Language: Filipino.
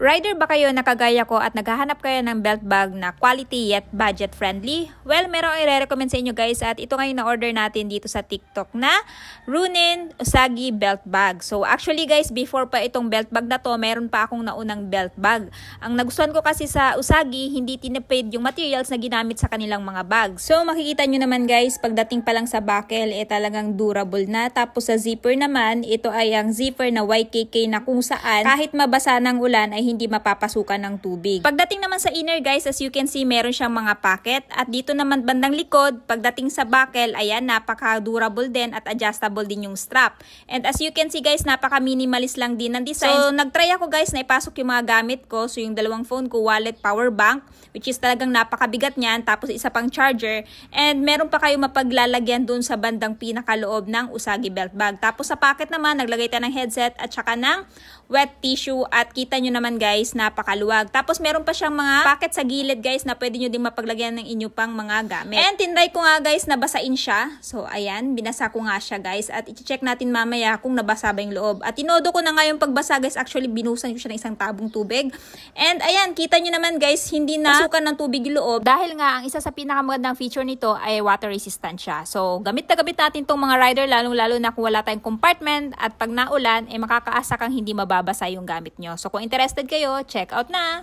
Rider ba kayo na kagaya ko at naghahanap kayo ng belt bag na quality yet budget friendly? Well, merong i-recommend sa inyo guys at ito ngayon na order natin dito sa TikTok na Runin Usagi belt bag. So actually guys, before pa itong belt bag na to, meron pa akong naunang belt bag. Ang nagustuhan ko kasi sa Usagi, hindi tinipid yung materials na ginamit sa kanilang mga bag. So makikita nyo naman guys, pagdating pa lang sa buckle, talagang durable na. Tapos sa zipper naman, ito ay ang zipper na YKK na kung saan kahit mabasa ng ulan ay hindi mapapasukan ng tubig. Pagdating naman sa inner guys, as you can see, meron siyang mga pocket. At dito naman bandang likod, pagdating sa buckle, ayan, napaka-durable din at adjustable din yung strap. And as you can see guys, napaka-minimalist lang din ng design. So nagtry ako guys na ipasok yung mga gamit ko. So yung dalawang phone ko, wallet, power bank, which is talagang napakabigat niyan. Tapos isa pang charger. And meron pa kayo mapaglalagyan dun sa bandang pinakaloob ng Usagi belt bag. Tapos sa pocket naman, naglagay tayo ng headset at saka ng wet tissue. At kita nyo naman guys, napakaluwag. Tapos meron pa siyang mga pocket sa gilid guys na pwede nyo din mapaglagyan ng inyo pang mga gamit. And tinry ko nga guys na basain siya. So ayan, binasa ko nga siya guys. At i-check natin mamaya kung nabasa ba yung loob. At tinodo ko na nga yung pagbasa guys. Actually, binusan ko siya ng isang tabong tubig. And ayan, kita nyo naman guys, hindi na pasukan ng tubig yung loob. Dahil nga, ang isa sa pinakamagandang feature nito ay water resistant siya. So gamit na gamit natin tong mga rider, lalong-lalo na kung wala tayong compartment. At pag naulan, makakaasa kang hindi mababasa yung gamit nyo. So kung interested kayo, check out na!